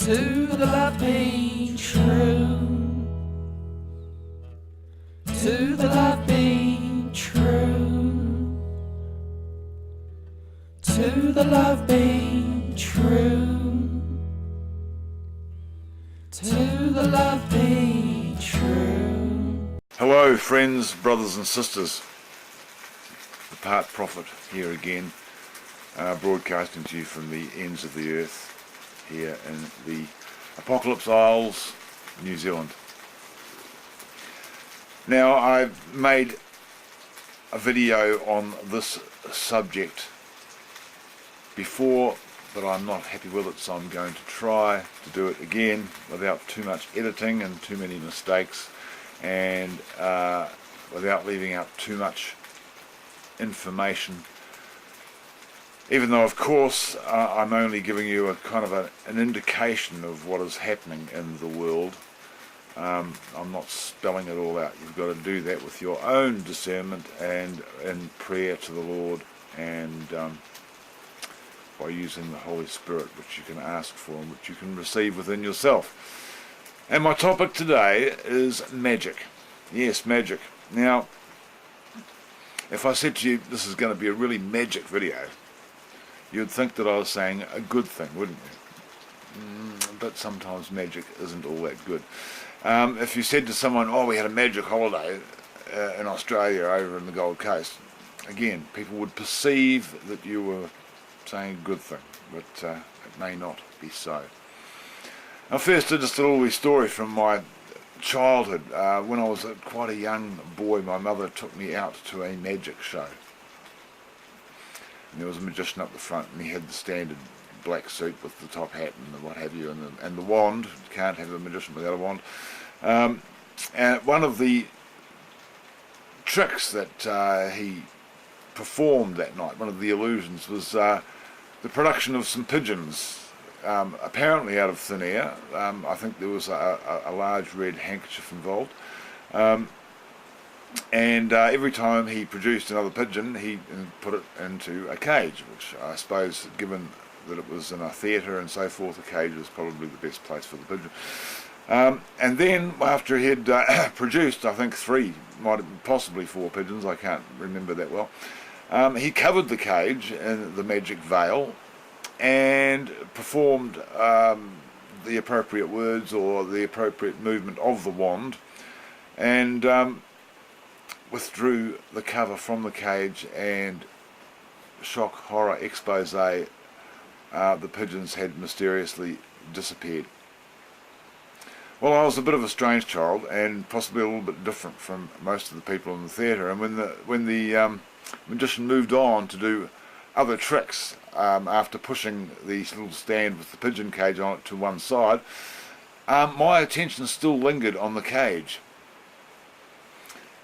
to the love being true, to the love being true, to the love being true, to the love being true. Hello friends, brothers and sisters, the Part Prophet here again, broadcasting to you from the ends of the earth here in the Apocalypse Isles, New Zealand. Now, I've made a video on this subject before, but I'm not happy with it, so I'm going to try to do it again without too much editing and too many mistakes, and without leaving out too much information, even though of course I'm only giving you a kind of an indication of what is happening in the world. I'm not spelling it all out. You've got to do that with your own discernment and in prayer to the Lord, and by using the Holy Spirit, which you can ask for and which you can receive within yourself. And my topic today is magic. Yes, magic. Now, if I said to you this is going to be a really magic video, you'd think that I was saying a good thing, wouldn't you? But sometimes magic isn't all that good. If you said to someone, oh, we had a magic holiday in Australia over in the Gold Coast, again, people would perceive that you were saying a good thing, but it may not be so. Now, first, just a little wee story from my childhood. When I was quite a young boy, my mother took me out to a magic show. And there was a magician up the front, and he had the standard black suit with the top hat and the what have you, and the wand. You can't have a magician without a wand. And one of the tricks that he performed that night, one of the illusions, was the production of some pigeons, apparently out of thin air. I think there was a large red handkerchief involved. And every time he produced another pigeon, he put it into a cage, which I suppose, given that it was in a theatre and so forth, a cage was probably the best place for the pigeon. And then, after he had produced, I think possibly four pigeons, I can't remember that well, he covered the cage in the magic veil and performed the appropriate words or the appropriate movement of the wand, and withdrew the cover from the cage, and shock, horror, expose, the pigeons had mysteriously disappeared. Well, I was a bit of a strange child, and possibly a little bit different from most of the people in the theatre, and when the magician moved on to do other tricks, after pushing the little stand with the pigeon cage on it to one side, my attention still lingered on the cage.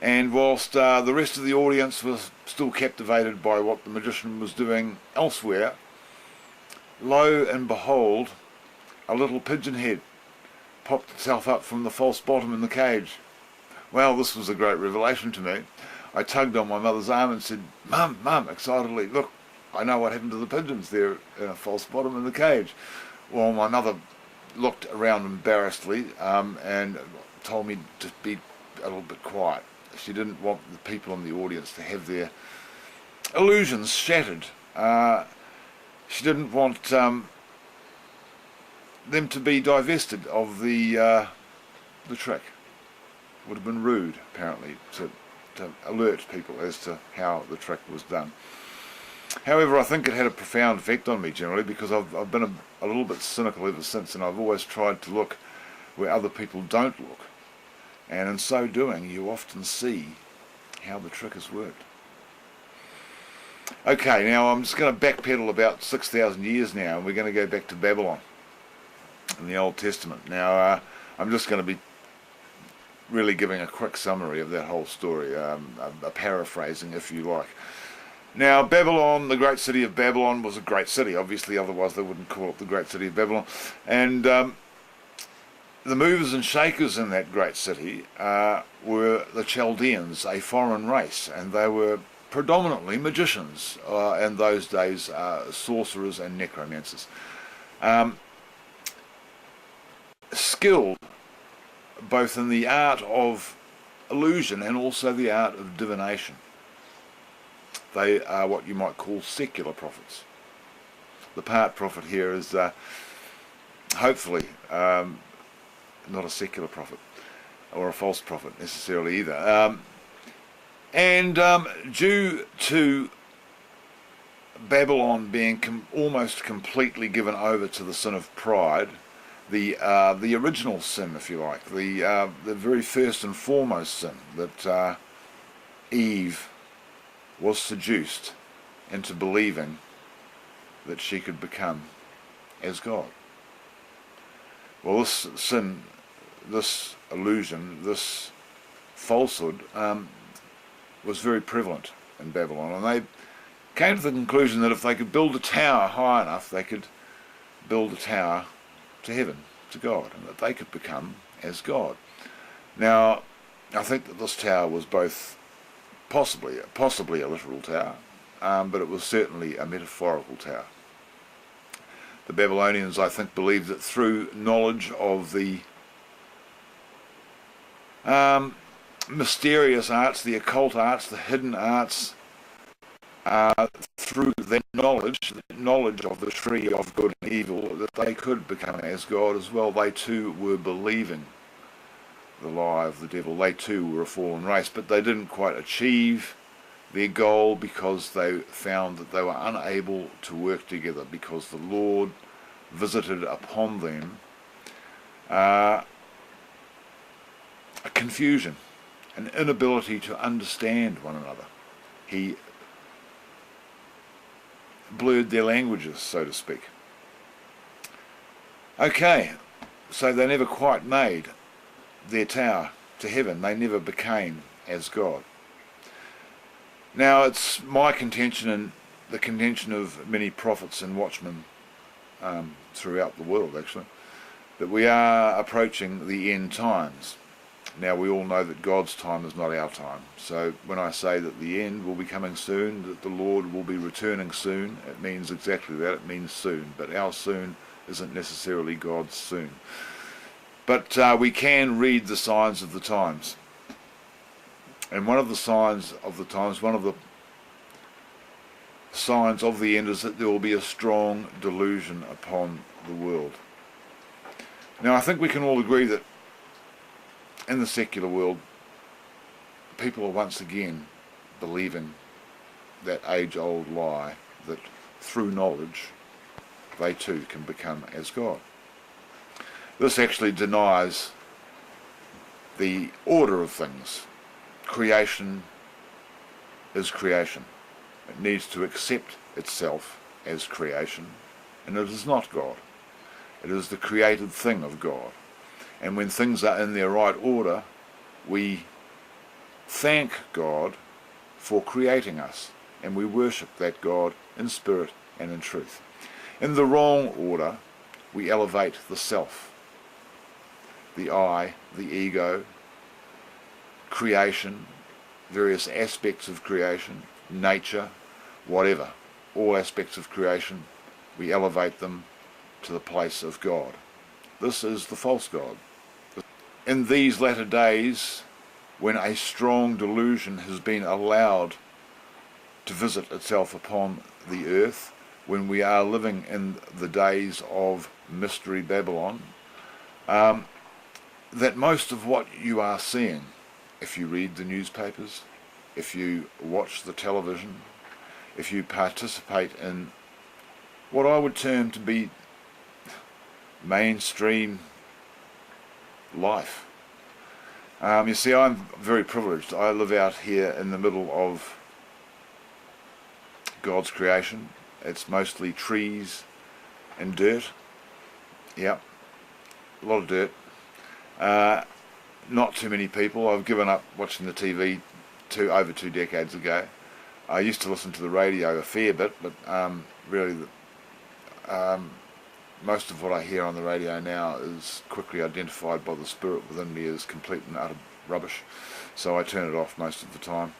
And whilst the rest of the audience was still captivated by what the magician was doing elsewhere, lo and behold, a little pigeon head popped itself up from the false bottom in the cage. Well, this was a great revelation to me. I tugged on my mother's arm and said, Mum, excitedly, look, I know what happened to the pigeons. They're in a false bottom in the cage. Well, my mother looked around embarrassedly and told me to be a little bit quiet. She didn't want the people in the audience to have their illusions shattered. She didn't want them to be divested of the trick. It would have been rude, apparently, to alert people as to how the trick was done. However, I think it had a profound effect on me generally, because I've been a little bit cynical ever since, and I've always tried to look where other people don't look. And in so doing, you often see how the trick has worked. Okay, now I'm just going to backpedal about 6,000 years now, and we're going to go back to Babylon in the Old Testament. Now, I'm just going to be really giving a quick summary of that whole story, a paraphrasing, if you like. Now, Babylon, the great city of Babylon, was a great city, obviously, otherwise they wouldn't call it the great city of Babylon. And the movers and shakers in that great city were the Chaldeans, a foreign race, and they were predominantly magicians, in those days sorcerers and necromancers. skilled both in the art of illusion and also the art of divination. They are what you might call secular prophets. The part prophet here is hopefully not a secular prophet or a false prophet necessarily either. And due to Babylon being almost completely given over to the sin of pride, the original sin, if you like, the very first and foremost sin, that Eve was seduced into believing that she could become as God. Well, this sin, this illusion, this falsehood was very prevalent in Babylon, and they came to the conclusion that if they could build a tower high enough, they could build a tower to heaven, to God, and that they could become as God. Now, I think that this tower was both possibly a literal tower, but it was certainly a metaphorical tower. The Babylonians, I think, believed that through knowledge of the mysterious arts, the occult arts, the hidden arts, through their knowledge of the tree of good and evil, that they could become as God as well. They too were believing the lie of the devil. They too were a fallen race, but they didn't quite achieve their goal because they found that they were unable to work together, because the Lord visited upon them a confusion, an inability to understand one another. He blurred their languages, so to speak. Okay, so they never quite made their tower to heaven. They never became as God. Now, it's my contention, and the contention of many prophets and watchmen throughout the world, actually, that we are approaching the end times. Now, we all know that God's time is not our time. So when I say that the end will be coming soon, that the Lord will be returning soon, it means exactly that. It means soon. But our soon isn't necessarily God's soon. But we can read the signs of the times. And one of the signs of the times, one of the signs of the end, is that there will be a strong delusion upon the world. Now, I think we can all agree that in the secular world, people are once again believing that age-old lie that through knowledge they too can become as God. This actually denies the order of things. Creation is creation. It needs to accept itself as creation, and it is not God. It is the created thing of God. And when things are in their right order, we thank God for creating us, and we worship that God in spirit and in truth. In the wrong order, we elevate the self, the I, the ego, creation, various aspects of creation, nature, whatever, all aspects of creation, we elevate them to the place of God. This is the false God. In these latter days, when a strong delusion has been allowed to visit itself upon the earth, when we are living in the days of Mystery Babylon, that most of what you are seeing, if you read the newspapers, if you watch the television, if you participate in what I would term to be mainstream life. You see, I'm very privileged. I live out here in the middle of God's creation. It's mostly trees and dirt. Yep, a lot of dirt. Not too many people. I've given up watching the TV over 2 decades ago. I used to listen to the radio a fair bit, but really most of what I hear on the radio now is quickly identified by the spirit within me as complete and utter rubbish, so I turn it off most of the time.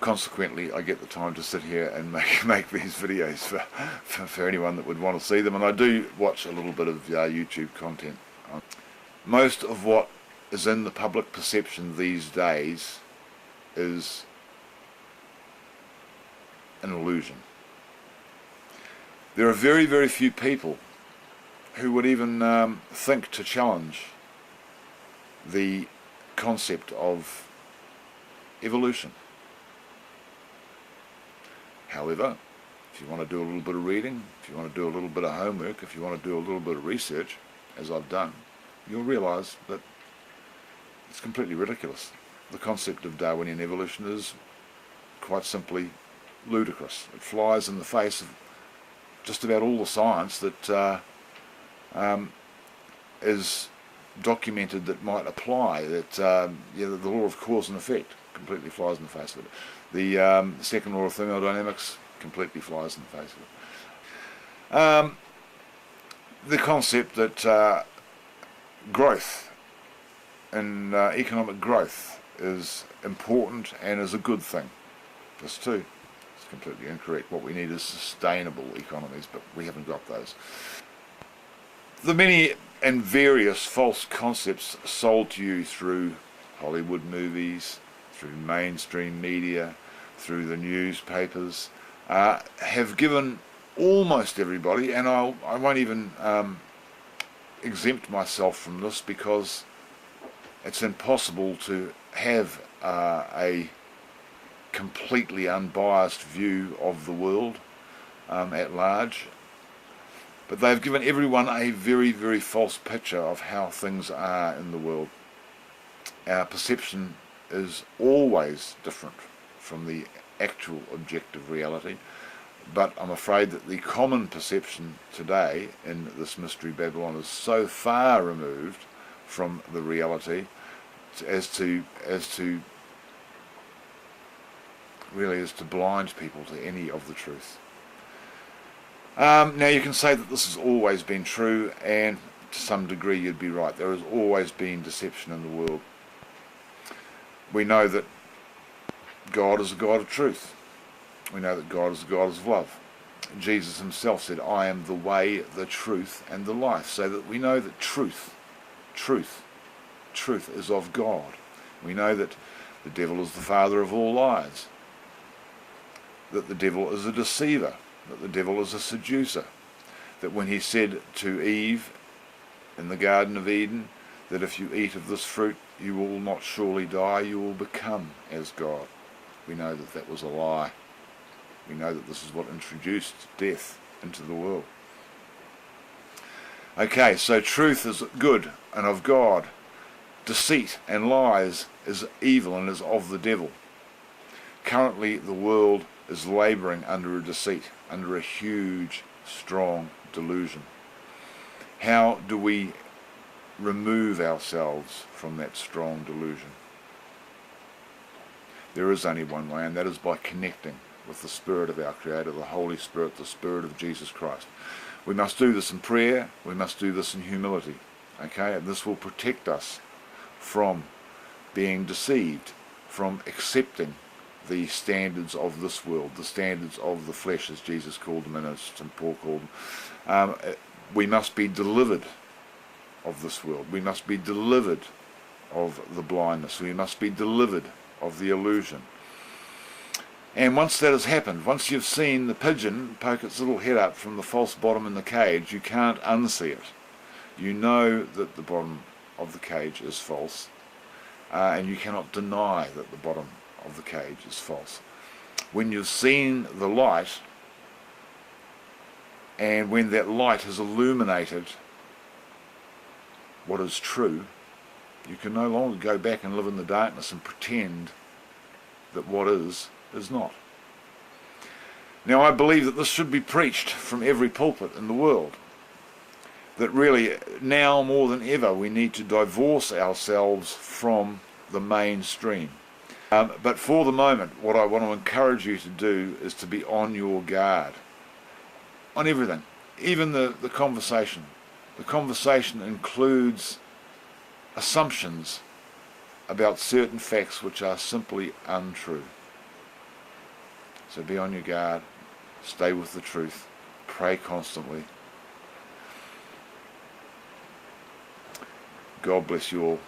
Consequently, I get the time to sit here and make these videos for anyone that would want to see them, and I do watch a little bit of YouTube content. Most of what is in the public perception these days is an illusion. There are very, very few people who would even think to challenge the concept of evolution. However, if you want to do a little bit of reading, if you want to do a little bit of homework, if you want to do a little bit of research, as I've done, you'll realise that it's completely ridiculous. The concept of Darwinian evolution is quite simply ludicrous. It flies in the face of just about all the science that is documented that might apply, that the law of cause and effect completely flies in the face of it. The second law of thermodynamics completely flies in the face of it. The concept that growth and economic growth is important and is a good thing. This too is completely incorrect. What we need is sustainable economies, but we haven't got those. The many and various false concepts sold to you through Hollywood movies, through mainstream media, through the newspapers, have given almost everybody, and I won't even exempt myself from this, because it's impossible to have a completely unbiased view of the world at large. But they've given everyone a very, very false picture of how things are in the world. Our perception is always different from the actual objective reality, but I'm afraid that the common perception today in this mystery Babylon is so far removed from the reality as to blind people to any of the truth. Now you can say that this has always been true, and to some degree you'd be right. There has always been deception in the world. We know that God is a God of truth. We know that God is a God of love. Jesus himself said, I am the way, the truth, and the life. So that we know that truth is of God. We know that the devil is the father of all lies. That the devil is a deceiver. That the devil is a seducer. That when he said to Eve in the Garden of Eden, that if you eat of this fruit, you will not surely die, you will become as God. We know that that was a lie. We know that this is what introduced death into the world. Okay, so truth is good and of God. Deceit and lies is evil and is of the devil. Currently, the world is labouring under a deceit, under a huge, strong delusion. How do we remove ourselves from that strong delusion? There is only one way, and that is by connecting with the Spirit of our Creator, the Holy Spirit, the Spirit of Jesus Christ. We must do this in prayer, we must do this in humility, okay? And this will protect us from being deceived, from accepting the standards of this world, the standards of the flesh, as Jesus called them and as St. Paul called them. We must be delivered of this world. We must be delivered of the blindness. We must be delivered of the illusion. And once that has happened, once you've seen the pigeon poke its little head up from the false bottom in the cage, you can't unsee it. You know that the bottom of the cage is false, and you cannot deny that the bottom of the cage is false. When you've seen the light, and when that light has illuminated what is true, you can no longer go back and live in the darkness and pretend that what is not. Now, I believe that this should be preached from every pulpit in the world. That really, now more than ever, we need to divorce ourselves from the mainstream. But for the moment, what I want to encourage you to do is to be on your guard. On everything. Even the conversation. The conversation includes assumptions about certain facts which are simply untrue. So be on your guard, stay with the truth, pray constantly. God bless you all.